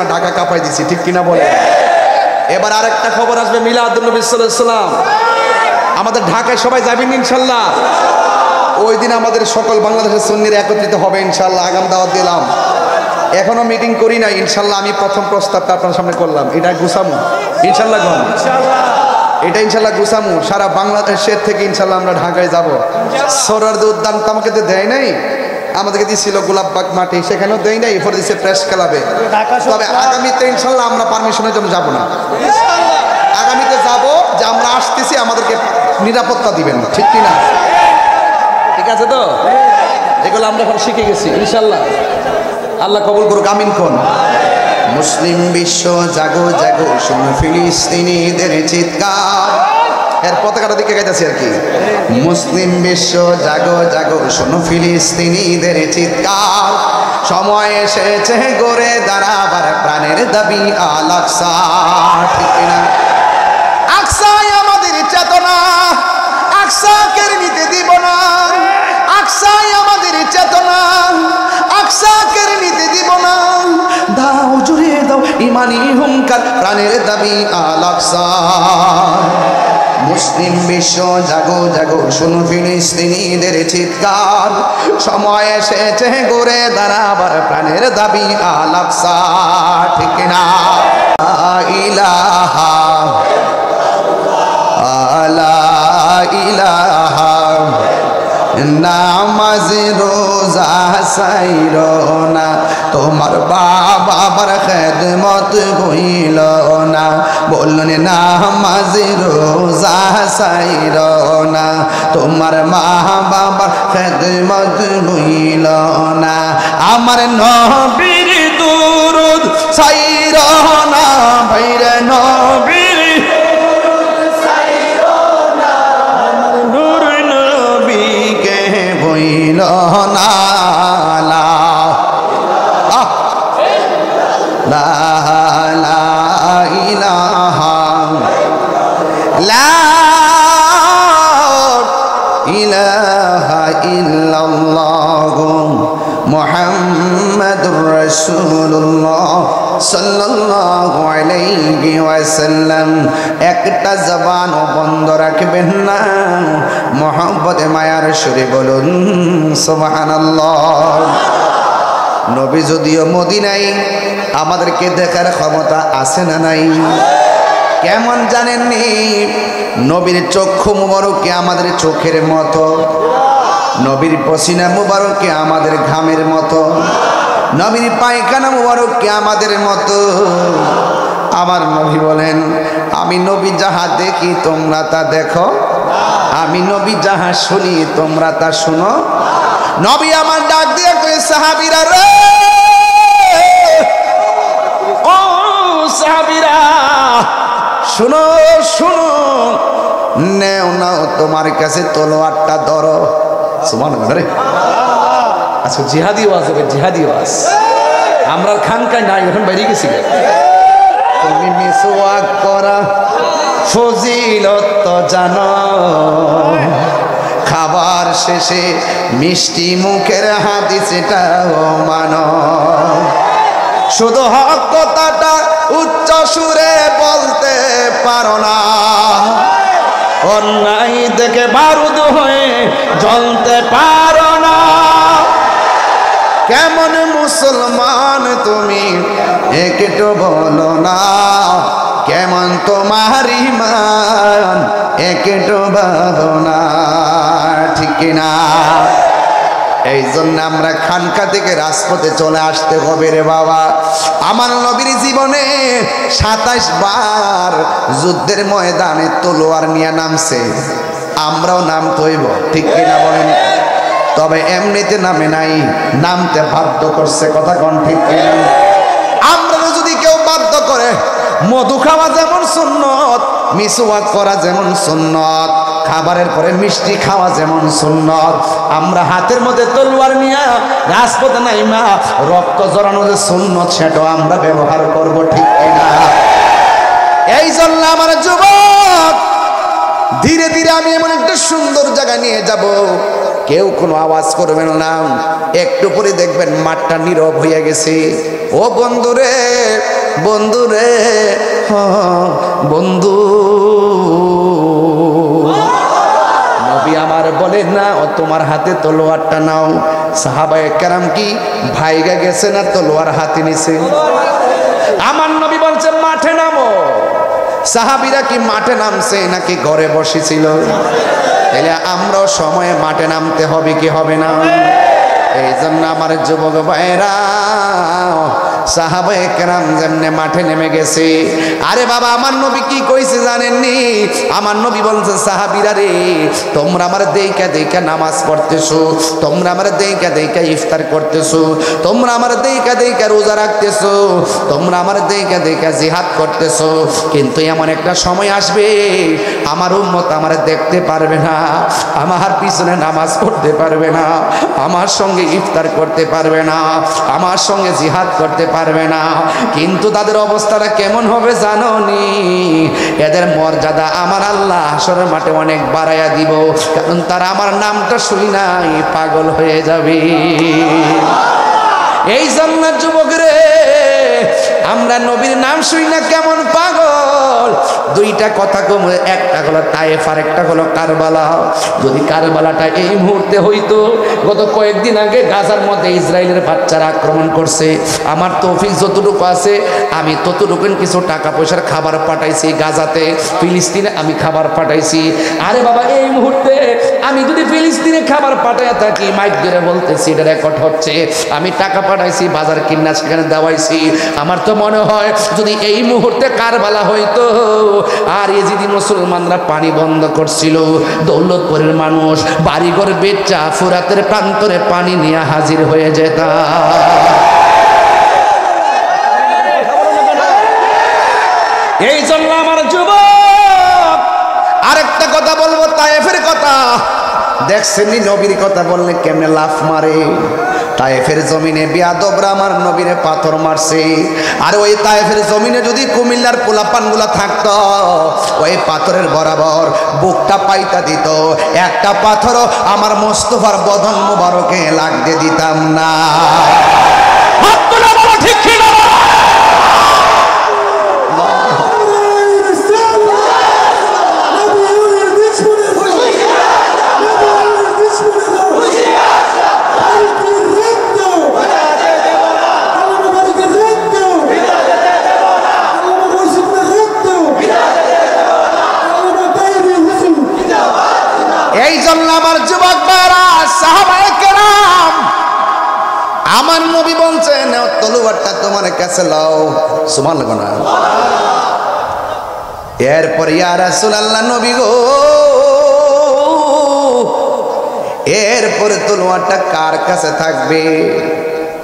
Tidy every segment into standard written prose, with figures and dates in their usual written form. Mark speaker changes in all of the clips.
Speaker 1: আমরা ঢাকা কাঁপাই দিছি, ঠিক কিনা বলে? এবার আরেকটা খবর আসবে, মিলাদুন নবী সাল্লাল্লাহু আলাইহি ওয়াসাল্লাম। আমাদের ঢাকায় সবাই যাবেন ইনশাল্লাহ। ওই দিন আমাদের সকল বাংলাদেশের সুন্নিরা একত্রিত হবে ইনশাল্লাহ। আগাম দাওয়াত দিলাম, এখনো মিটিং করি নাই ইনশাল্লাহ। আমি প্রথম প্রস্তাবটা আপনার সামনে করলাম, এটা গুছামু ইনশাল্লাহ। এটা ইনশাল্লাহ গুছামু। সারা বাংলাদেশের থেকে ইনশাল্লাহ আমরা ঢাকায় যাব। সোহরাওয়ার্দী উদ্যান তো আমাকে তো দেয় নাই, আমাদেরকে দিয়েছিল গোলাপবাগ মাঠে, সেখানেও দেয় নাই, এরপর দিচ্ছে প্রেস ক্লাবে। তবে আগামীতে ইনশাল্লাহ আমরা পারমিশনের জন্য যাব না, আগামীতে যাব যে আমরা আসতেছি, আমাদেরকে নিরাপত্তা দিবেন, ঠিক কিনা? ঠিক আছে তো? এগুলো আমরা এখন শিখে গেছি ইনশাল্লাহ। আল্লাহ কবুল করুক, আমিন কোন। মুসলিম বিশ্ব জাগো জাগো, শুনো ফিলিস্তিনিদের চিৎকার। এর পতাকাটা দিকে গাইতেছি আর কি। মুসলিম বিশ্ব জাগো জাগো, শুনো ফিলিস্তিনিদের চিৎকার। সময় এসেছে গড়ে দাঁড়াবার প্রাণের দাবি আল আকসা, ঠিক কিনা? আকসাই আমাদের চেতনা, আকসাকে নিতে দিব না। আকসাই আমাদের চেতনা, আকসাকে নিতে দিব না। দাও জুড়ে দাও ইমানি হুঙ্কার, প্রাণের দাবি আল আকসা। মুসলিম বিশ্ব জাগো জাগো, শুনো ফিলিস্তিনিদের চিৎকার। সময় এসেছে গড়ে দাঁড়াবার প্রাণের দাবি আল আকসা, ঠিক না? লা ইলাহা লা ইলাহা, নামাজ রোজা সাইর না, তোমার বাবার খেদমত হইল না। বলুন নামাজ রোজা সাইর না, তোমার মা বাবার খেদমত হইল না। আমার নবীর দুরূদ সাইর না, ভাইরে নবীর না। লা ইলাহা লা ইলাহা ইল্লাল্লাহ মুহাম্মাদুর রাসূলুল্লাহ সাল্লাল্লাহু আলাইহি ওয়াসাল্লাম। একটা জবানও বন্ধ রাখবেন না, মহব্বতে মায়ার সুরে বলুন সুবহানাল্লাহ। নবী যদিও মদিনায়, আমাদেরকে দেখার ক্ষমতা আছে না নাই? কেমন জানেননি? নবীর চক্ষু মুবারকে আমাদের চোখের মতো, নবীর পসিনা মুবারকে আমাদের ঘামের মতো, নবীর পায়খানা মুবারককে আমাদের মতো। আমার নবী বলেন, আমি নবী যাহা দেখি তোমরা তা দেখো, আমি নবী যাহা শুনি তোমরা তা শুনো। নবী আমার ডাক দিয়ে কই, সাহাবীরা রে, ও সাহাবীরা শুনো শুনো, নেও নাও তোমার কাছে তলোয়ারটা ধরো। সুবহানাল্লাহ রে। আচ্ছা, জিহাদি ওয়াজ হবে, জিহাদি ওয়াজ। আমরা খানকায় নাই, এখন বাইরে গেছি। তুমি মিসওয়াক করা ফজিলত তো জানো, খাবার শেষে মিষ্টি মুখের হাদিস এটাও মানো। শুধু হক কথাটা উচ্চ সুরে বলতে পারো না, অন্যায় দেখে বারুদ হয়ে জ্বলতে পারো না। কেমন মুসলমান তুমি একটু বলো না, কেমন তোমার ঈমান একটু ভাবো না, ঠিক না? এই জন্য আমরা খানকা থেকে রাজপথে চলে আসতে হবে রে বাবা। আমার নবীর জীবনে 27 বার যুদ্ধের ময়দানে তলোয়ার নিয়ে নামছে, আমরাও নামতে হইব, ঠিক কিনা বলেন? তবে এমনিতে নামে নাই, নামতে বাধ্য করছে, কথা কোন ঠিক কিনা? আমরা যদি কেউ বাধ্য করে, মধু খাওয়া যেমন সুন্নত, মিসওয়াক করা যেমন সুন্নত, খাবারের পরে মিষ্টি খাওয়া যেমন সুন্নত, আমরা হাতের মধ্যে তলোয়ার নিয়ে রাজপথে নাইমা রক্ত জড়ানো যে সুন্নত, সেটাও আমরা ব্যবহার করব, ঠিক কিনা? এই জন্য আমার যুবক, ধীরে ধীরে আমি এমন একটা সুন্দর জায়গা নিয়ে যাব, কেউ কোনো আওয়াজ করবেন না। একটু পরে দেখবেন মাঠটা নীরব হয়ে গেছে। ও বন্ধুরে, বন্ধুরে, বন্ধু, নবী আমার বলে না, ও তোমার হাতে তলোয়ারটা নাও। সাহাবায়ে কেরাম কি ভাইগা গেছে না তলোয়ার হাতে নিছে? আমার নবী বলছে মাঠে নামো। সাহাবীরা কি মাঠে নামছে নাকি ঘরে বসেছিল? তাহলে আমরাও সময়ে মাঠে নামতে হবে কি হবে না? এই জন্য আমার যুবক ভাইরা, সাহাবায়ে কেরাম যেমনে মাঠে নেমে গেছে, আরে বাবা আমার নবী কি কইছে জানেননি? আমার নবী বলছে সাহাবীরা রে, তোমরা আমার দেইকা দেইকা নামাজ পড়তেছো, তোমরা আমার দেইকা দেইকা ইফতার করতেছো, তোমরা আমার দেইকা দেইকা রোজা রাখতেছো, তোমরা আমার দেইকা দেইকা জিহাদ করতেছো, কিন্তু এমন একটা সময় আসবে আমার উম্মত আমার দেখতে পারবে না, আমার পিছনে নামাজ পড়তে পারবে না, আমার সঙ্গে ইফতার করতে পারবে না, আমার সঙ্গে জিহাদ করতে পারবে না। কিন্তু তাদের অবস্থাটা কেমন হবে জানোনি? এদের মর্যাদা আমার আল্লাহ হাশরের মাঠে অনেক বাড়াইয়া দিব, কারণ তারা আমার নামটা শুনি নাই পাগল হয়ে যাবে। এই জন্য যুবকরে, আমরা নবীর নাম শুনি না কেমন পাগল। দুইটা কথা কম, একটা হলো তায়েফ আর একটা হলো কারবালা। যদি কারবালাটা এই মুহূর্তে হইতো, গত কয়েকদিন আগে গাজার মধ্যে ইসরায়েলের বাচ্চারা আক্রমণ করছে, আমার তৌফিক যতটুকু আছে আমি ততটুকু কিছু টাকা পয়সার খাবার পাঠাইছি গাজাতে, ফিলিস্তিনে আমি খাবার পাঠাইছি। আরে বাবা এই মুহূর্তে আমি যদি ফিলিস্তিনে খাবার পাঠাইয়া থাকি, মাইক ধরে বলতেছি, এটা রেকর্ড হচ্ছে, আমি টাকা পাঠাইছি, বাজার কিনা সেখানে দেওয়াইছি। আমার তো মনে হয় যদি এই মুহূর্তে কারবালা হইতো, আর এজিদি মুসলমানরা পানি বন্ধ করছিল, দৌলতপুরের মানুষ বাড়িঘর বেচা ফুরাতের প্রান্তরে পানি নিয়ে হাজির হয়ে যেত। এই জন্য আমার যুবক আরেকটা কথা বলবো, তায়েফের কথা। দেখছেন নবীর কথা বললে কেমনে লাফ মারে। তায়েফের জমিনে বেয়াদবরা আমার নবীরে পাথর মারছে, আর ওই তায়েফের জমিনে যদি কুমিল্লার পোলাপানগুলা থাকতো, ওই পাথরের বরাবর বুকটা পাইতা দিত, একটা পাথরও আমার মোস্তফার বদন মোবারকে লাগতে দিতাম না। ঠিক ছিল। এই জন্য আমার যুবক ভাইরা, সাহাবায়ে কেরাম, আমার নবী বলছেন তলোয়ারটা তোমার কাছে লাও। সুবহানাল্লাহ না? এরপর ইয়া রাসূলুল্লাহ নবী গো, এরপরে তলোয়ারটা কার কাছে থাকবে?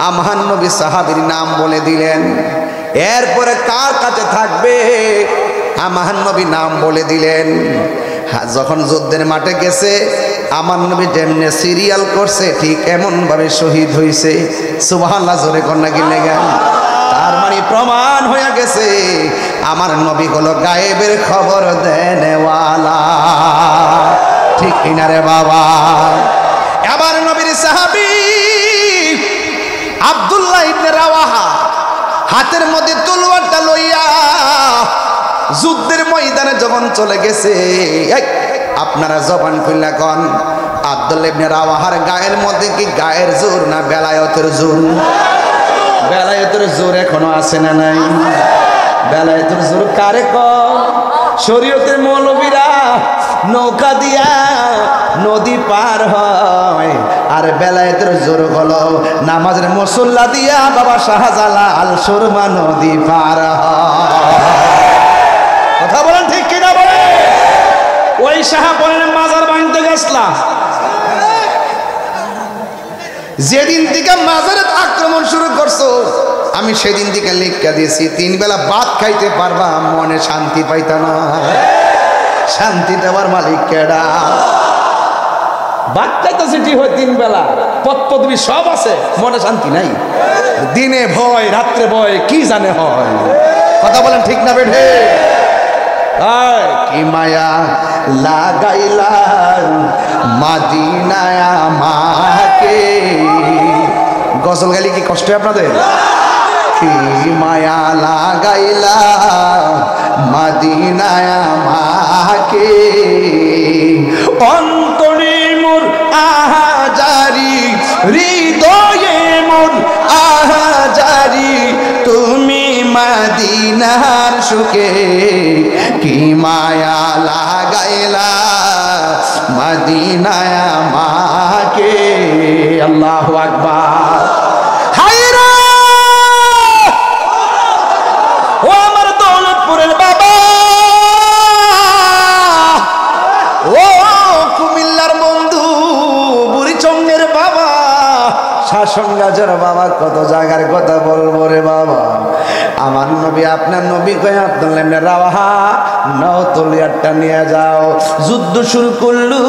Speaker 1: আমার নবী সাহাবীর নাম বলে দিলেন। এরপরে কার কাছে থাকবে? আমার নবী নাম বলে দিলেন। যখন যুদ্ধের মাঠে গেছে, আমার নবী যেমনে সিরিয়াল করছে ঠিক এমন ভাবে শহীদ হইছে। সুবহানাল্লাহ, জোরে কন্যা গিলে গেল। তার মানে প্রমাণ হয়ে গেছে আমার নবী হলো গায়েবের খবর দেনেওয়ালা। ঠিক কিনা রে বাবা? আমার নবীর সাহাবী আব্দুল্লাহ ইবনে রাওয়াহা হাতের মধ্যে তলোয়ারটা লইয়া যুদ্ধের ময়দানে যখন চলে গেছে, আপনারা জবান খুললা কোন, আব্দুল্লাহ ইবনে রাওয়াহার গায়ের মধ্যে কি গায়ের জোর না বেলায়েতের জোর? বেলায়েতের জোর এখনো আছে না নাই? বেলায়েতের জোর কারে কম? শরীয়তের মৌলবীরা নৌকা দিয়া নদী পার হয়, আর বেলায়েতের জোর হলো নামাজের মুসল্লা দিয়া বাবা শাহজালাল সুরমা নদী পার হয়। কথা বলেন ঠিক কিনা বলে? ওই সাহা বলেন মাজার ভাঙতে গেছলাম, যেদিন থেকে মাজারে আক্রমণ শুরু করছো আমি সেদিন থেকে লিখা দিয়েছি, 3 বেলা ভাত খাইতে পারবা, মনে শান্তি পাইতা না। শান্তি দেওয়ার মালিক কেডা? ভাত খাইতেছে ঠিক হয় 3 বেলা, পদ পদবি সব আছে, মনে শান্তি নাই। দিনে ভয় রাত্রে ভয়, কি জানে হয়। কথা বলেন ঠিক না বেঠে? কি মায়া লাগাইলা মাদিনায় কষ্ট আপনাদের? কি মায়া লাগাইলা মদিনায় আমাকে, অন্তরে মোর আহাজারি, হৃদয়ে মোর আহাজারি, তুমি মদিনার সুখে কি মায়া লাগাইলা মদিনায় আমাকে। আল্লাহু আকবার। হায়রা ও আমার দৌলতপুরের বাবা, ও কুমিল্লার বন্ধু, বুড়িচঙ্গের বাবা, শাসনগাজের বাবা, কত জায়গার কথা বলবো রে বাবা। আমার নবী আপনার নবী কয় আব্দুল্লাহ ইবনে রাওয়াহা নাও তলোয়ারটা নিয়ে যাও। যুদ্ধ শুরু করলো,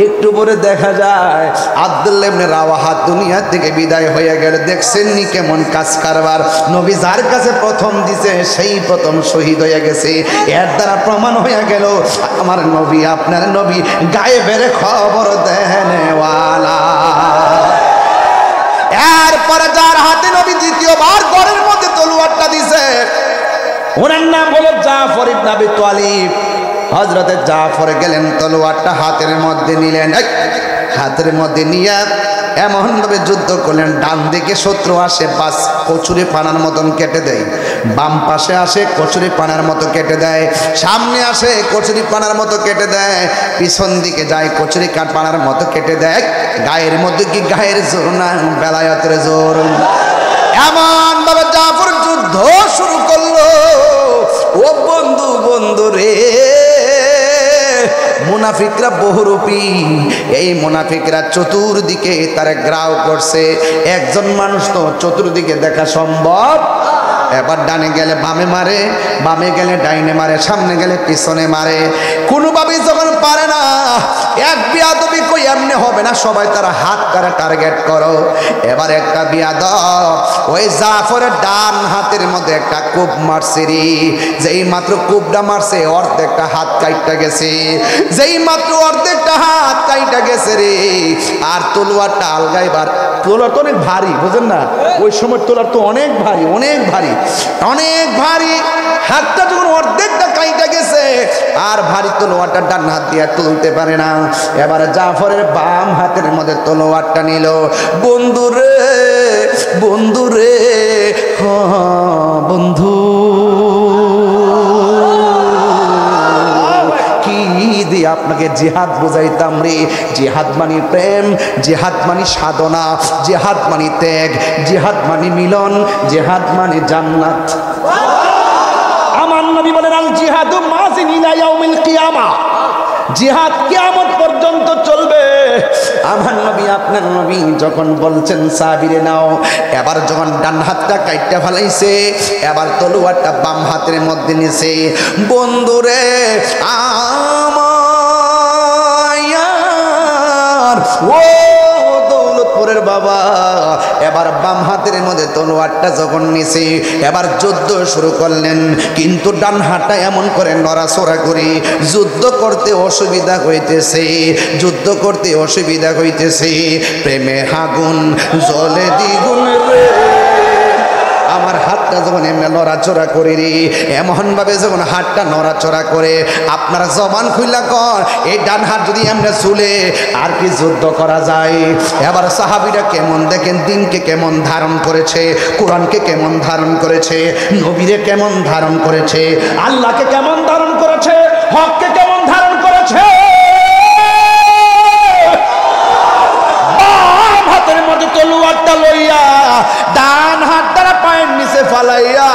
Speaker 1: একটু পরে দেখা যায় আব্দুল্লাহ ইবনে রাওয়াহা দুনিয়া থেকে বিদায় হয়ে গেল। দেখছেন নি কেমন কাজ কারবার। নবী যার কাছে প্রথম দিছে সেই প্রথম শহীদ হয়ে গেছে। এর দ্বারা প্রমাণ হয়ে গেল আমার নবী আপনার নবী গায়েবের খবর দেনওয়ালা। এরপরে যার হাতে নবী দ্বিতীয়বার ঘরের মধ্যে তলোয়ারটা দিছে, ওনার নাম হলো জাফর ইবনে আবি তালিব। হযরতে জাফর গেলেন, তলোয়ারটা হাতের মধ্যে নিলেন, হাতের মধ্যে নিয়ে এমন ভাবে যুদ্ধ করলেন, ডান দিকে শত্রু আসে বাস কচুরি পানার মতন কেটে দেয়, বাম পাশে আসে কচুরি পানার মতো কেটে দেয়, সামনে আসে কচুরি পানার মতো কেটে দেয়, পিছন দিকে যায় কচুরি পানার মতো কেটে দেয়। গায়ের মধ্যে কি গায়ের জোর না বেলায়েতের জোর। এমন ভাবে জাফর যুদ্ধ শুরু করলো। ও বন্ধু, বন্ধু রে, মুনাফিকরা বহুরূপী। এই মুনাফিকরা চতুর্দিকে তারা গ্রাও করছে। একজন মানুষ তো চতুর্দিকে দেখা সম্ভব। এবার ডানে গেলে বামে মারে, বামে গেলে ডাইনে মারে, সামনে গেলে পিছনে মারে। কোনোভাবেই যখন পারে না, এক বিয়াদবি কই এমনি হবে না, সবাই তারা হাত তারা টার্গেট করো। এবার একটা বিয়াদব ওই জাফরের ডান হাতের মধ্যে একটা কূপ মারছে রে। যেই মাত্র কূপটা মারছে অর্ধেকটা হাত কাইটা গেছে, যেই মাত্র অর্ধেকটা হাত কাইটা গেছে রে। আর তলোয়ারটা আলগাইবার, তলোয়ার তো অনেক ভারী, বুঝেন না, ওই সময় তলোয়ার তো অনেক ভারী, অনেক ভারী, অনেক ভারী। হাতটা যখন অর্ধেকটা কাইটা গেছে আর ভারী তলোয়ারটা ডান হাত দিয়ে তুলতে পারে না। এবারে জাফরের বাম হাতের মধ্যে তলোয়ারটা নিল। বন্ধু রে, বন্ধু রে, বন্ধু, কি দিয়ে আপনাকে জিহাদ বুঝাইতাম রে। জিহাদ মানে প্রেম, জিহাদ মানে সাধনা, জিহাদ মানে ত্যাগ, জিহাদ মানে মিলন, জিহাদ মানে জান্নাত। আমার নবী বলেন আল জিহাদু মাযিন ইলা ইয়াউমিল কিয়ামা, জিহাদ কিয়ামত পর্যন্ত চলবে। আমার নবী আপনার নবী যখন বলছেন সাহাবীরে নাও, এবার যখন ডান হাতটা কাইটা ফেলাইছে, এবার তলোয়ারটা বাম হাতের মধ্যে নিছে। বন্ধুরে আমার, ও দৌলতপুরের বাবা, এবার বাম হাতের মধ্যে তলোয়ারটা যখন নিছে, এবার যুদ্ধ শুরু করলেন। কিন্তু ডান হাতটা এমন করে নড়াচড়া করে যুদ্ধ করতে অসুবিধা হইতেছে, যুদ্ধ করতে অসুবিধা হইতেছে। প্রেমের আগুন জ্বলে দ্বিগুণ রে। আমার হাতটা যখন এমনি নড়াচড়া করে রে, এমন ভাবে যখন হাতটা নড়াচড়া করে, আপনারা জবান খুইলা কর, এই ডান হাত যদি এমনি চুলে আর কি যুদ্ধ করা যায়? এবার সাহাবীরা কেমন দেখেন, দিনকে কেমন ধারণ করেছে, কোরআনকে কেমন ধারণ করেছে, নবীরে কেমন ধারণ করেছে, আল্লাহকে কেমন ধারণ করেছে, হককে কেমন ধারণ করেছে। বাম হাতের মধ্যে তলোয়ারটা লইয়া ডান হাত দ্বারা পায়ের নিচে ফালাইয়া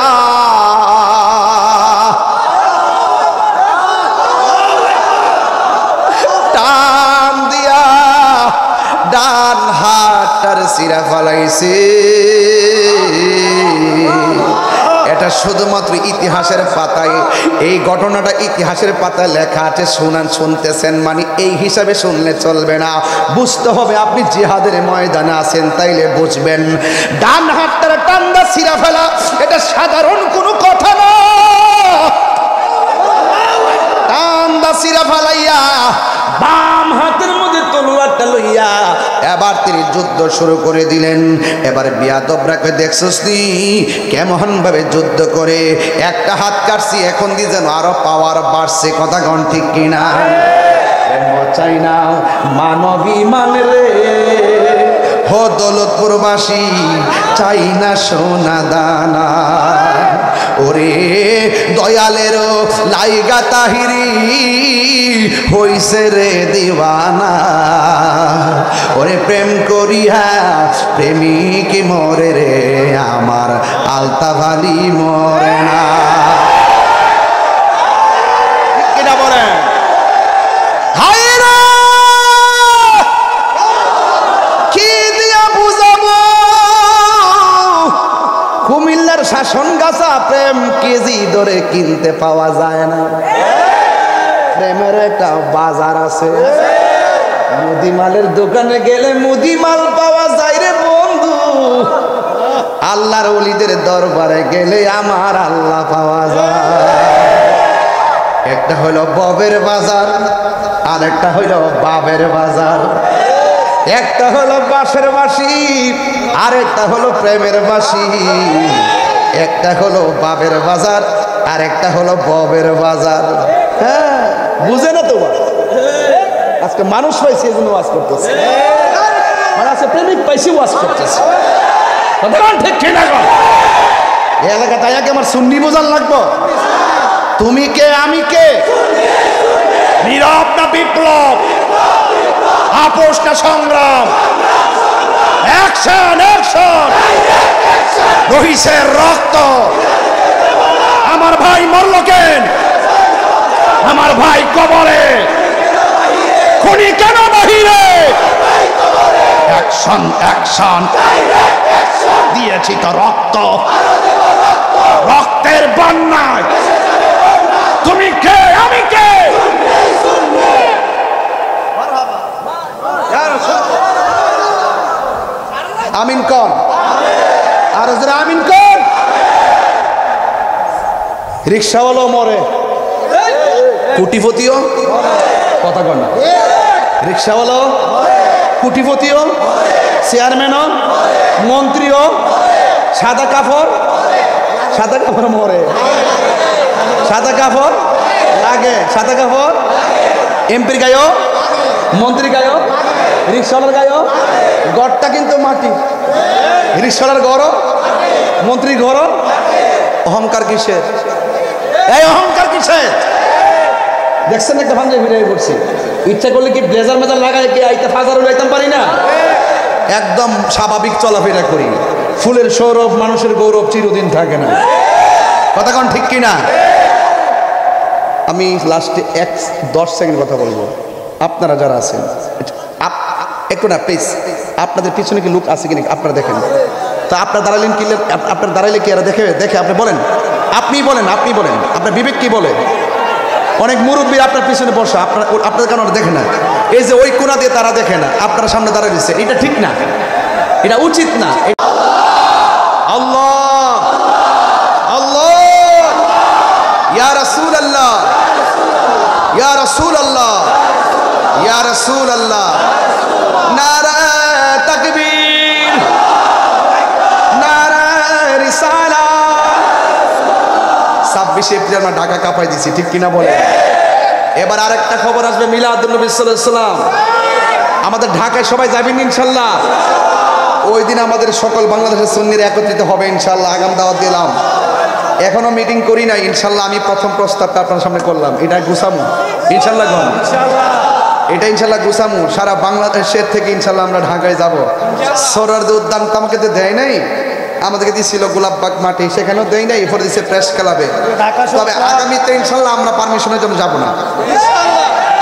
Speaker 1: টান দিয়া ডান হাতটার চিরা ফালাইছে। এটা শুধুমাত্র ইতিহাসের পাতায়, এই ঘটনাটা ইতিহাসের পাতায় লেখা আছে। শুনতেছেন মানে এই হিসাবে শুনলে চলবে না, বুঝতে হবে আপনি জিহাদের ময়দানে আছেন, তাইলে বুঝবেন। ডান হাতটার টান্দা ছিঁড়া ফেলা এটা সাধারণ কোনো কথা না। টান্দা ছিঁড়া ফেলাইয়া বাম হাতের মধ্যে তলোয়ারটা লইয়া এবার তিনি যুদ্ধ শুরু করে দিলেন। এবার বিয়াদবরাকে দেখছস নি কেমন ভাবে যুদ্ধ করে, একটা হাত কাটছি এখন দিয়ে যেন আরো পাওয়ার বাড়ছে, কথা কোন ঠিক কিনা? চাই না মানবী মান রে হো দৌলতপুরবাসী, চাই না সোনা দানা, ওরে দয়ালের লাইগা তাহিরি হইছে রে দিওয়ানা, ওরে প্রেম করিয়া প্রেমিক মরে রে আমার আলতাফ আলী মরে না। কিনা বলেন? কুমিল্লার শাসন গাছা প্রেম কেজি ধরে কিনতে পাওয়া যায় না, প্রেমের একটা বাজার আছে, মুদিমালের দোকানে গেলে মুদিমাল পাওয়া যায় রে বন্ধু, আল্লাহর ওলিদের দরবারে গেলে আমার আল্লাহ পাওয়া যায়। একটা হলো ববের বাজার আর একটা হলো বাবের বাজার, একটা হলো বাঁশের বাঁশি আর একটা হলো প্রেমের বাঁশি, একটা হলো বাবের বাজার আর একটা হলো ববের বাজার। হ্যাঁ, বুঝে না তো? আজকে মানুষ পাইছে এজন্য ওয়াজ করতেছে, মানে আজকে প্রেমিক পাইছে ওয়াজ করতেছে, ঠিক কিনা? এই এলাকা তাই আগে আমার সুন্নি বোঝার লাগবো। তুমি কে আমি কে? নীরব না বিপ্লব? আপোষ না সংগ্রাম? Action action! রহিসের রক্ত আমার ভাই মরল কেন? আমার ভাই কবরে, খুনি কেন বাহিরে? Action action! দিয়েছি তো রক্ত, রক্তের বন্যায়। তুমি কে আমি কে? আমিন কোন? আর আমিন কোন? রিক্সাওয়ালাও মরে, কোটিপতিও, কথা কন না, রিক্সাওয়ালাও, কোটিপতিও, চেয়ারম্যানও, মন্ত্রীও, সাদা কাপড়, সাদা কাপড় মরে, সাদা কাপড় লাগে, সাদা কাপড় এমপির গায়েও, মন্ত্রীর গায়েও, রিক্সাওয়ালার গায়েও। গড়টা কিন্তু মাটি, রিক্সাওয়ালার গড়, মন্ত্রীর গড়। অহংকার কিসের? এই অহংকার কিসের? দেখছেন একটা ভাঙে ফিরে পড়ছি, ইচ্ছা করলে কি ব্লেজার মেজার লাগাই কি আইতে ফাজার লাইতাম পারি না? একদম স্বাভাবিক চলাফেরা করি, ফুলের সৌরভ মানুষের গৌরব চিরদিন থাকে না, কথা কোন ঠিক কিনা? আমি লাস্টে 10 সেকেন্ড কথা বলবো। আপনারা যারা আছেন একটু না প্লিজ, আপনাদের পিছনে কি লোক আছে কিনা আপনারা দেখেন তো। আপনার দাঁড়ালেন কি? আপনার দাঁড়াইলে কি এরা দেখে? দেখে আপনি বলেন, আপনি বলেন, আপনি বলেন, আপনার বিবেক কি বলে? অনেক মুরব্বী আপনার পিছনে বসা, আপনাদের কারণ দেখে না। এই যে ওই কোনা দিয়ে তারা দেখে না, আপনার সামনে দাঁড়ায় দিচ্ছে, এটা ঠিক না, এটা উচিত না। আল্লাহ আল্লাহ, ইয়া রাসূলুল্লাহ, ইয়া রাসূলুল্লাহ, ইয়া রাসূলুল্লাহ। নারা তাকবীর, নারা রিসালাত। 26 এপ্রিল আমরা ঢাকা কাঁপাই দিছি, ঠিক কিনা বলে? এবার আরেকটা খবর আসবে, মিলাদুন নবী সাল্লাল্লাহু আলাইহি সাল্লাম। আমাদের ঢাকায় সবাই যাবেন ইনশাল্লাহ। ওই দিন আমাদের সকল বাংলাদেশের সুন্নিরা একত্রিত হবে ইনশাল্লাহ। আগাম দাওয়াত দিলাম, এখনো মিটিং করি নাই ইনশাল্লাহ। আমি প্রথম প্রস্তাবটা আপনার সামনে করলাম, এটা গুছামু ইনশাল্লাহ। এটা ইনশাল্লাহ গুছামু, সারা বাংলাদেশের থেকে ইনশাল্লাহ আমরা ঢাকায় যাব। সোহরাওয়ার্দী উদ্যান তো আমাকে তো দেয় নাই, আমাদেরকে দিয়েছিল গোলাপবাগ মাঠে, সেখানেও দেয় নাই, এরপরে দিচ্ছে প্রেস ক্লাবে। তবে আগামীতে ইনশাল্লাহ আমরা পারমিশনের জন্য যাব না,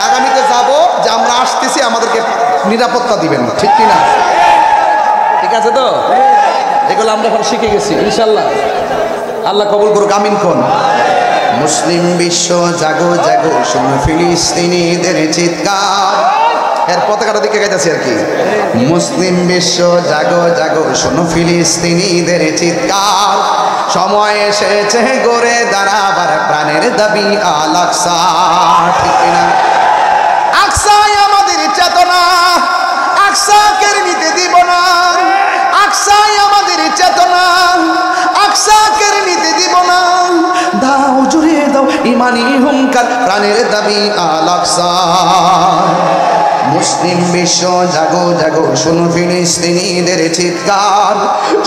Speaker 1: আগামীতে যাব যে আমরা আসতেছি, আমাদেরকে নিরাপত্তা দিবেন, ঠিক কিনা? ঠিক আছে তো? এগুলো আমরা এখন শিখে গেছি ইনশাল্লাহ। আল্লাহ কবুল করুক, আমিন কোন? মুসলিম বিশ্ব জাগো জাগো, শোনো ফিলিস্তিনিদের চিৎকার। এর পতাকাটা দিকে গাইতেছি আর কি। মুসলিম বিশ্ব জাগো জাগো, শোনো ফিলিস্তিনিদের চিৎকার। সময় এসেছে গড়ে দাঁড়াবার প্রাণের দাবি আল আকসা, ঠিক কিনা? আকসাই আমাদের চেতনা, আকসাকে হুঙ্কার প্রাণের দাবি আল আকসা। মুসলিম বিশ্ব জাগো জাগো শুনো ফিলিস্তিনিদের চিৎকার,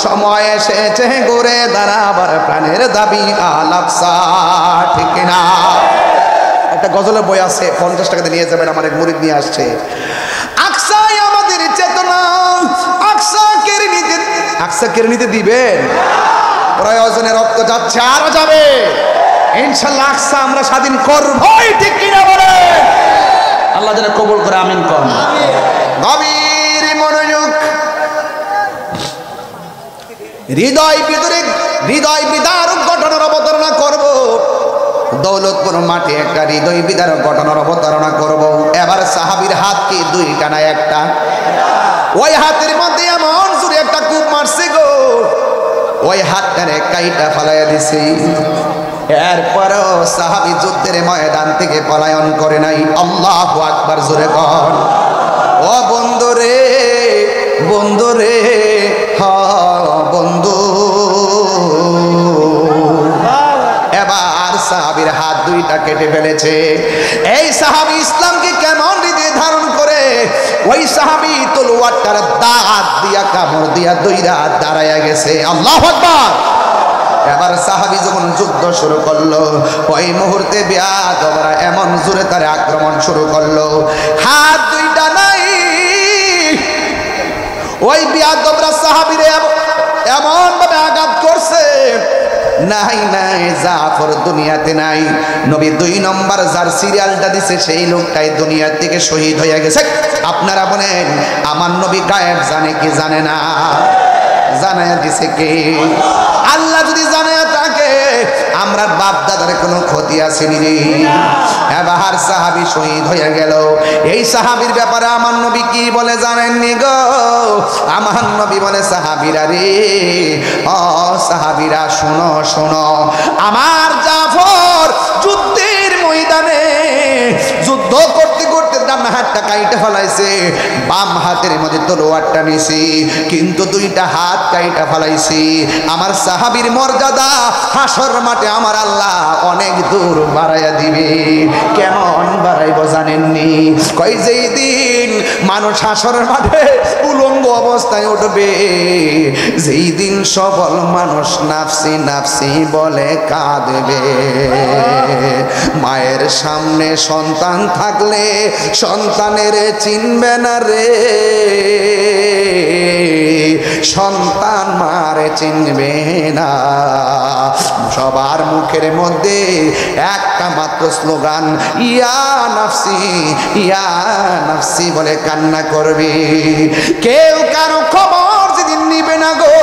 Speaker 1: সময় এসেছে ঘুরে দাঁড়াবার প্রাণের দাবি আল আকসা। ঠিক না? একটা গজলের বই আছে, 50 টাকাতে নিয়ে যাবেন, আমার এক মুরিদ নিয়ে আসছে। আকসাই আমাদের চেতনা, আকসা কেড়ে নিতে দিবেন? প্রয়োজনে রক্ত যাচ্ছে, আরো যাবে ইনশাআল্লাহ। আকসা আমরা স্বাধীন করবই, ঠিক কিনা বলে? আল্লাহ যেন কবুল করে, আমিন কর। গভীর মনোযোগ, হৃদয় বিদারক ঘটনার অবতারণা করব। দৌলতপুর মাঠে একটা হৃদয় বিদারক ঘটনার অবতারণা করব। এবার সাহাবীর হাত কি দুইটা না একটা? ওই হাতের মধ্যে এমন জোরে একটা কূপ মারছে গো, ওই হাতটারে কাইটা ফালাইয়া দিছে। এরপরও সাহাবী যুদ্ধের ময়দান থেকে পলায়ন করে নাই। আল্লাহু আকবার, জোরে কর। ও বন্ধু রে, বন্ধু রে, হ বন্ধু। এবার সাহাবীর হাত দুইটা কেটে ফেলেছে। এই সাহাবী ইসলামকে কেমন হৃদয়ে ধারণ করে, ওই সাহাবী তলোয়ারটার দাঁত দিয়া কামড় দিয়া দইরা দাঁড়ায়া গেছে। আল্লাহু আকবার। এবার সাহাবী যখন যুদ্ধ শুরু করলো, ওই মুহূর্তে বেয়াদবরা এমন জোরে তার আক্রমণ শুরু করলো, হাত দুইটা নাই। ওই বেয়াদবরা সাহাবীরে এমন ভাবে আঘাত করছে, নাই নাই জাফর দুনিয়াতে নাই। নবী 2 নম্বর যার সিরিয়ালটা দিছে সেই লোকটাই দুনিয়া থেকে শহীদ হয়ে গেছে। আপনারা বলেন আমার নবী গায়েব জানে কি জানে না? জানায়া দিছে কে? আল্লাহ যদি জানায়া থাকে, আমরা বাপ দাদার কোনো ক্ষতি আসেনি রে। এবার সাহাবী শহীদ হয়ে গেল। এই সাহাবীর ব্যাপারে আমার নবী কি বলে জানেননি গো? আমার নবী বলে, সাহাবীরা রে, ও সাহাবীরা শোনো শোনো, আমার জাফর যুদ্ধের ময়দানে যুদ্ধ করতে করতে ডান হাতটা কাইটা ফেলাইছে, বাম হাতের মধ্যে তলোয়ারটা নিছি, কিন্তু দুইটা হাত কাইটা ফেলাইছি। আমার সাহাবীর মর্যাদা হাসর মাঠে আমার আল্লাহ অনেক দূর বাড়াইয়া দিবে। কেমন বাড়াইব জানেননি? কই যেই দিন মানুষ হাসর মাঠে উলঙ্গ অবস্থায় উঠবে, যেই দিন সবল মানুষ নাফসি নাফসি বলে কাঁদবে। মায়ের সামনে সন্তান থাকলে সন্তানের চিনবে না রে, সন্তান মারে চিনবে না। সবার মুখের মধ্যে একটা মাত্র স্লোগান, ইয়া নাফসি ইয়া নাফসি বলে কান্না করবে। কেউ কারো খবর যেদিন নিবে না গো,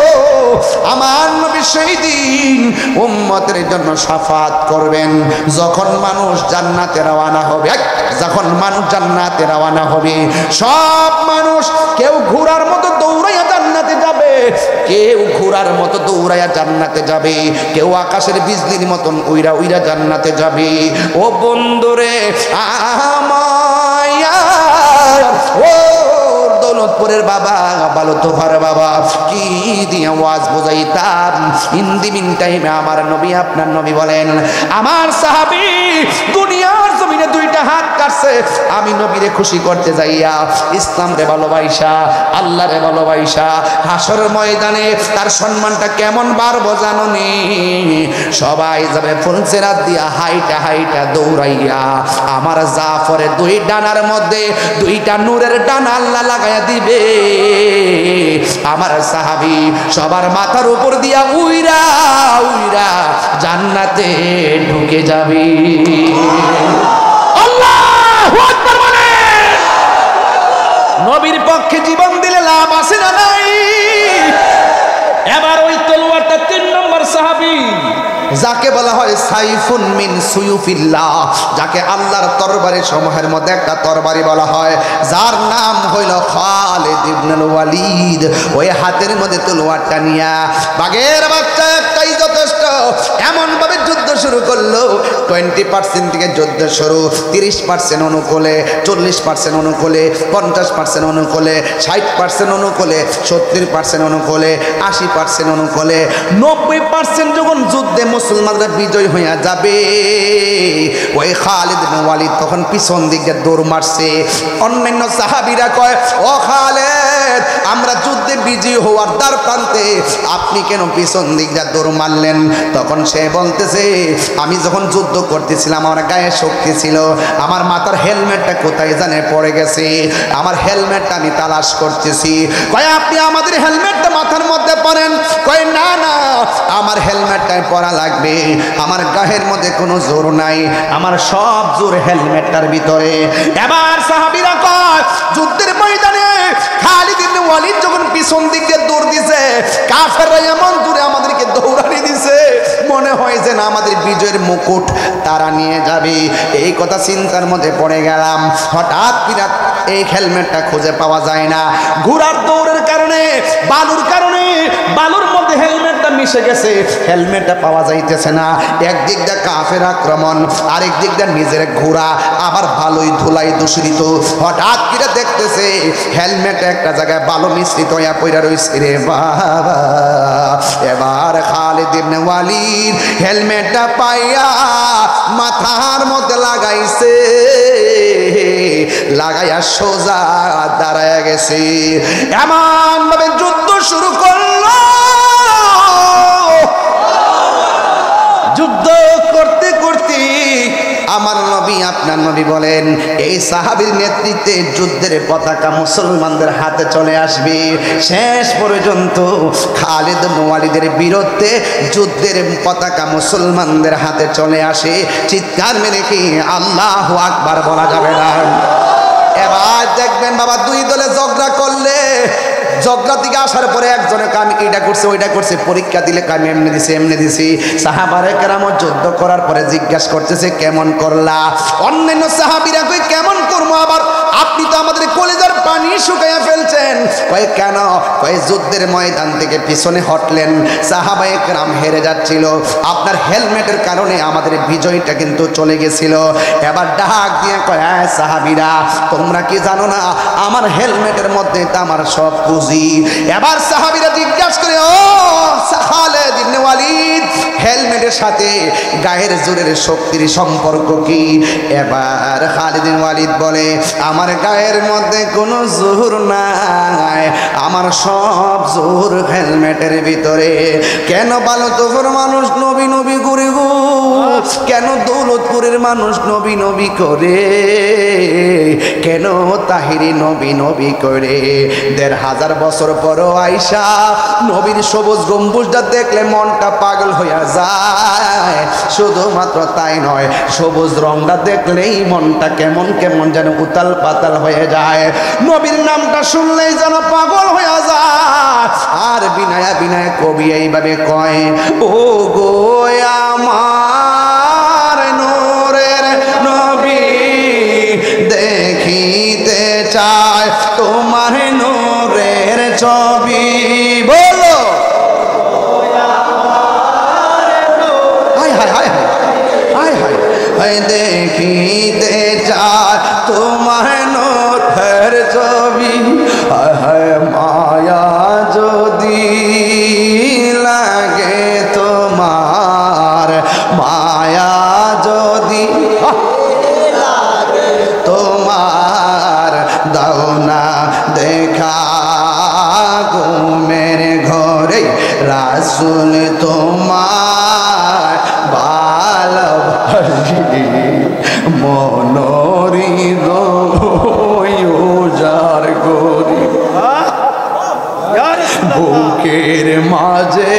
Speaker 1: আমার নবী সেই দিন উম্মতের জন্য শাফাত করবেন। যখন মানুষ জান্নাতে রওনা হবে, যখন মানুষ জান্নাতে রওনা হবে, সব মানুষ কেউ ঘোড়ার মতো দৌড়াইয়া জান্নাতে যাবে, কেউ ঘোড়ার মতো দৌড়াইয়া জান্নাতে যাবে, কেউ আকাশের বিজলির মতন উইরা উইরা জান্নাতে যাবে। ও বন্ধুরে আমায়, ও দৌলতপুরের বাবা, ভালো তোফার বাবা, কি দিয়ে ওয়াজ বোঝাইতাম। ইন দি মিন টাইমে আমার নবী, আপনার নবী বলেন, আমার সাহাবী দুনিয়ার জমিনে দুইটা হাত কাটছে, আমি নবীরে খুশি করতে যাইয়া, ইসলাম রে ভালোবাসা, আল্লাহ রে ভালোবাসা, হাসর ময়দানে তার সম্মানটা কেমন বাড়বো জানোনি? সবাই যাবে ফুলসেরাত দিয়া হাইটা হাইটা দৌড়াইয়া, আমার জাফরের দুই ডানার মধ্যে দুইটা নূরের ডানা আল্লাহ লাগাইয়া দিবে। আমার সাহাবী সবার মাথার উপর দিয়া উইরা উইরা জান্নাতে ঢুকে যাবে। আল্লাহু আকবার বলেন। নবীর পক্ষে জীবন দিলে লাভ আছে না নাই? এবার ওই তলোয়ারটা 3 নম্বর সাহাবী, যাকে বলা হয় সাইফুন মিন সুয়ুফিল্লাহ, যাকে আল্লাহর তরবারি সমূহের মধ্যে একটা তরবারি বলা হয়, যার নাম হইল খালিদ ইবনুল ওয়ালিদ ওই হাতের মধ্যে তলোয়ারটা নিয়া বাঘের বাচ্চা একটাই যথেষ্ট এমন ভাবে যুদ্ধ শুরু করলো 20% থেকে যুদ্ধ শুরু 30% অনুকূলে 40% অনুকূলে 50% অনুকূলে 60% অনুকূলে 70% অনুকূলে 80% অনুকূলে 90% যখন যুদ্ধে মুসলমানরা বিজয় হইয়া যাবে ওই খালিদ বিন ওয়ালিদ তখন পিছন দিকে দৌড় মারছে অন্যান্য সাহাবীরা কয় ও খালিদ আমরা যুদ্ধে বিজয়ী হওয়ার দ্বার প্রান্তে আপনি কেন পিছন দিকে দৌড় মারলেন তখন সে বলতেছে আমি যখন যুদ্ধ করতেছিলাম আমার গায়ে শক্তি ছিল আমার মাথার হেলমেটটা কোথায় জানে পড়ে গেছে আমার হেলমেটটা আমি তালাশ করতেছি কয় আপনি আমাদের হেলমেটটা মাথার মধ্যে পরেন কয় না না আমার হেলমেটটাই পরা লাগবে আমার গায়ের মধ্যে কোনো জোর নাই আমার সব জোর হেলমেটটার ভিতরে এবার সাহাবীরা কয় যুদ্ধের ময়দানে খালিদ ইবনে ওয়ালিদ যখন পিছন দিক দিয়ে দৌড় দিছে কাফেররা এমন দূরে আমাদেরকে দৌড়ানি দিছে মনে হয় যে না আমাদের বিজয়ের মুকুট তারা নিয়ে যাবে এই কথা চিন্তার মধ্যে পড়ে গেলাম হঠাৎ বিরাট এই হেলমেটটা খুঁজে পাওয়া যায় না ঘোড়ার দৌড়ের কারণে বালুর মধ্যে হেলমেটটা মিশে গেছে হেলমেটটা পাওয়া যাইতেছে না একদিক দিয়ে কাফের আক্রমণ আরেক দিক দিয়ে নিজের ঘোড়া আবার বালুই ধুলাই দূষিত হঠাৎ করে দেখতেছে হেলমেট একটা জায়গায় বালু মিশ্রিত হইয়া পড়া রইছে রে বাবা এবার খালিদ ইবনে ওয়ালিদ হেলমেটটা পাইয়া মাথার মধ্যে লাগাইছে লাগাইয়া সোজা দাঁড়ায় গেছে এমন ভাবে যুদ্ধ শুরু করলো যুদ্ধ করতে করতে আমার নবী আপনার নবী বলেন এই সাহাবীর নেতৃত্বে যুদ্ধের পতাকা মুসলমানদের হাতে চলে আসবে শেষ পর্যন্ত খালিদ ইবনে ওয়ালিদের বিরুদ্ধে যুদ্ধের পতাকা মুসলমানদের হাতে চলে আসে চিৎকার মেরে কি আল্লাহু আকবার বলা যাবে না এবার দেখবেন বাবা দুই দলে ঝগড়া করলে ঝগড়া থেকে আসার পরে একজনে আমি এইটা করছে ওইটা করছে পরীক্ষা দিলে আমি এমনি দিছি সাহাবারে কেরাম যুদ্ধ করার পরে জিজ্ঞাসা করতেছে কেমন করলা অন্যান্য সাহাবীরা কই কেমন করবো আবার আপনি তো আমাদের কলিজার পানি শুকাইয়া ফেলছেন কয় কেন কয় যুদ্ধের ময়দান থেকে পিছনে হটলেন সাহাবায়ে কেরাম হেরে যাচ্ছিল আপনার হেলমেটের কারণে আমাদের বিজয়টা কিন্তু চলে গেছিল এবার ডাক দিয়ে কয় হ্যাঁ সাহাবীরা তোমরা কি জানো না আমার হেলমেটের মধ্যে তো আমার সব পুঁজি এবার সাহাবীরা জিজ্ঞাসা করে ও খালিদ ইবনে ওয়ালিদ হেলমেটের সাথে গায়ের জোরের শক্তির সম্পর্ক কি এবার খালিদ ইবনে ওয়ালিদ বলে আমার গায়ের মধ্যে কোনো জোর নাই আমার সব জোর হেলমেটের ভিতরে কেন বালুতপুর মানুষ নবী নবী করে গো কেন দৌলতপুরের মানুষ নবী নবী করে কেন তাহিরি নবী নবী করে ১৫০০ বছর পরও আইসা নবীর সবুজ গম্বুজটা দেখলে মনটা পাগল হইয়া যায় শুধুমাত্র তাই নয় সবুজ রংটা দেখলেই মনটা কেমন কেমন যেন উতাল পাতাল হয়ে যায় নবীর নামটা শুনলেই যেন পাগল হইয়া যায় আর বিনায়া বিনায় কবি এইভাবে কয় ও গো আমার নূরের নবী দেখিতে চায় তোমার নূরের ছবি বলো হায় হায় হায় হায় হায় হায় দেখিতে চায় তোমার নূরের ছবি হায় হায় মায়া যদি লাগে তোমার মায়া যদি তোমার দাও না দেখা ঘুমের ঘরে রাসূল তোমার ভালোবাসি মনোরি রোজার গরি বুকের মাঝে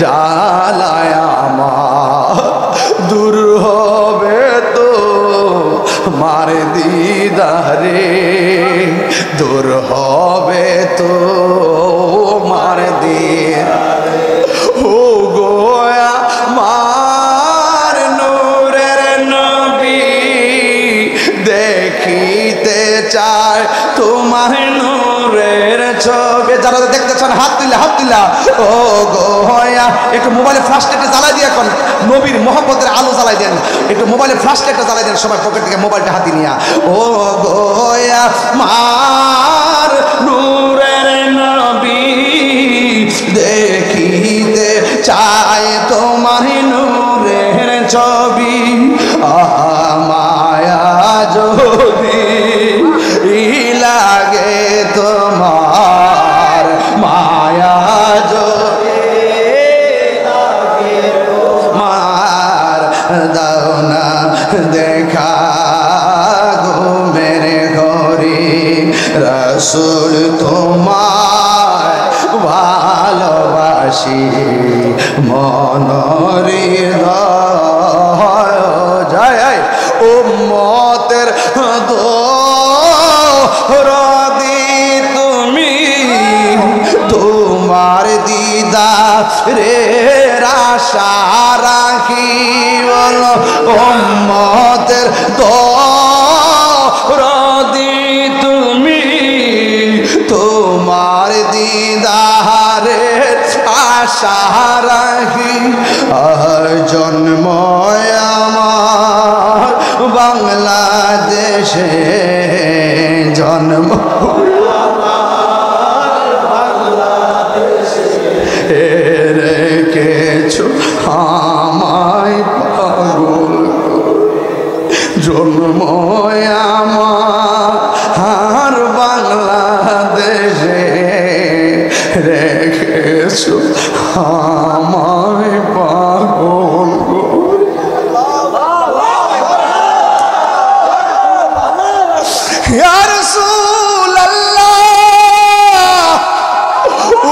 Speaker 1: জ্বালায় আমার দূর হবে তো মার দিদারে দূর হবে তো মার দিদারে ও গোয়া মার নূরের নবী দেখিতে চায় তোমার নূরের ছবি। যারা দেখতেছেন হাত তুলা, হাত তুলা। ও গোয়া, একটু মোবাইলে ফ্ল্যাশ লাইটটা জ্বালাই দিয়ে এখন নবীর মোহাম্মতের আলো জ্বালাই দেন। একটু মোবাইলে ফ্ল্যাশ লাইটটা জ্বালাই দেন সবাই পকেট থেকে মোবাইলটা হাতে নিয়ে। ও গোয়া মার নূরের নবী দেখিতে চাই তোমার নূরের ছবি। মায়া যদি লাগে তোমার, মায়া যদি লাগে তোমার, দাও না দেখা ঘুমের ঘরে রাসূল তোমার ভালোবাসি মনরে যায় উম্মতের দরদি তুমি, তোমার দিদারের আশা রাখি বলো উম্মতের দরদি তুমি, তোমার দিদারের আশা রাখি। জন্ম আমার বাংলাদেশে, জন্ম রেখেছো আমায় পাগল, জন্ম আমার বাংলাদেশে রেখেছো আমায় পাগল। ইয়া রাসূলুল্লাহ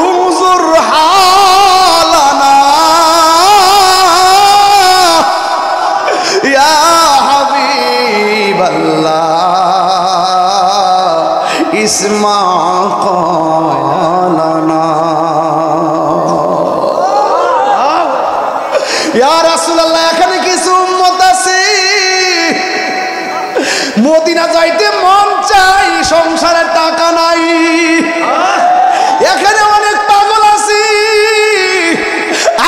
Speaker 1: উনজুর হালানা, ইয়া হাবিবাল্লাহ ইসমা ক্বালানা। ইয়া রাসূলুল্লাহ এখানে কিছু উম্মত আছে মদিনা যাইতে মন চাই, সংসারে টাকা নাই। এখানে অনেক পাগল আছে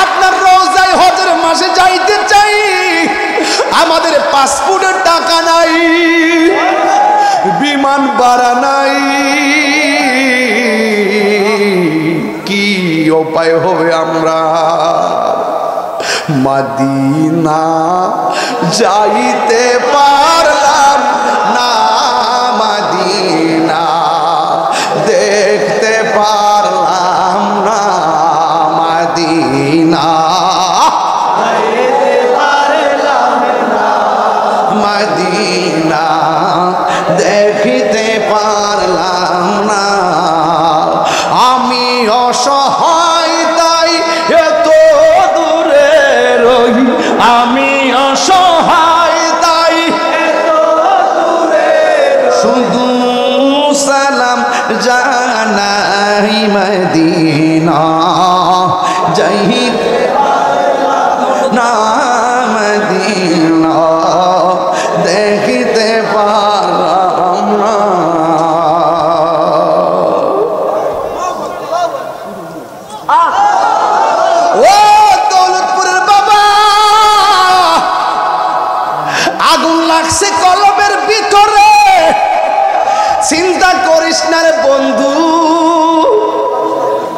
Speaker 1: আপনার রওজায় হজের মাসে যাইতে চাই, আমাদের পাসপোর্টের টাকা নাই, বিমান ভাড়া নাই। কি উপায় হবে আমরা মদিনা যাইতে পারলাম না, মদিনা দেখতে পারলাম না, মদিনা যাইতে পারলাম না, মদিনা দেখিতে পারলাম না। আমি অসহায় তাই এত দূরে রই, আমি অসহায় তাই এত দূরে শুধু সালাম জানাই মদিনা যাইতে না, মদিনা দেখিতে পারলাম না। ও দৌলতপুরের বাবা, আগুন লাগছে কলবের ভিতরে, চিন্তা করিস না রে বন্ধু।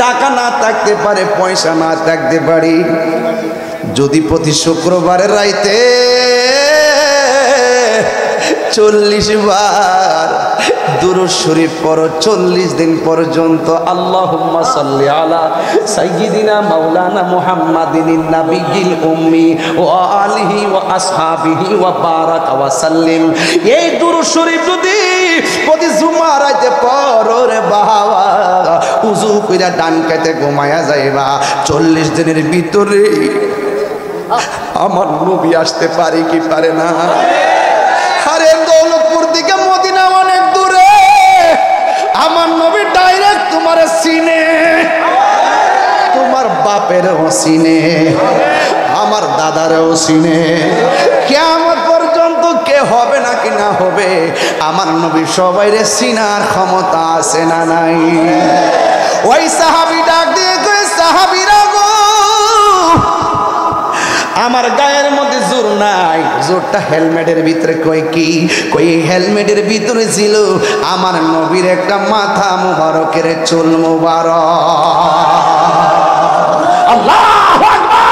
Speaker 1: টাকা না থাকতে পারে, পয়সা না থাকতে পারি, যদি প্রতি শুক্রবারের রাইতে 40 বার দুরূদ শরীফ পড়ো, 40 দিন পর্যন্ত। আল্লাহুম্মা সাল্লি আলা সাইয়্যিদিনা মাওলানা মুহাম্মাদিন নাবিয়্যিল উম্মি ওয়া আলিহি ওয়া আসহাবিহি ওয়া বারাকা ওয়া সাল্লিম। এই দুরূদ শরীফ যদি প্রতি জুমা রাতে পড়ো রে বাবা, উযু কইরা ডান কাতে ঘুমায়া যাইবা, 40 দিনের ভিতরে আমার নবী আসতে পারে কি পারে না? আরে দৌলতপুর থেকে মদিনা অনেক দূরে, আমার নবী ডাইরেক্ট তোমার সিনে, তোমার বাপেরও সিনে, আমার দাদারও সিনে। কিয়ামত পর্যন্ত কেউ হবে নাকি না হবে, আমার নবী সবাইরে চিনার ক্ষমতা আছে না নাই? ওই সাহাবী ডাক দিয়ে কই, সাহাবীরা গো, আমার গায়ের মধ্যে জোর নাই, জোরটা হেলমেটের ভিতরে। কই কি? কই হেলমেটের ভিতরে ছিল আমার নবীর একটা মাথা মুবারকের চুল মুবারক। আল্লাহু আকবার।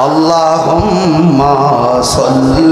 Speaker 1: اللهم صل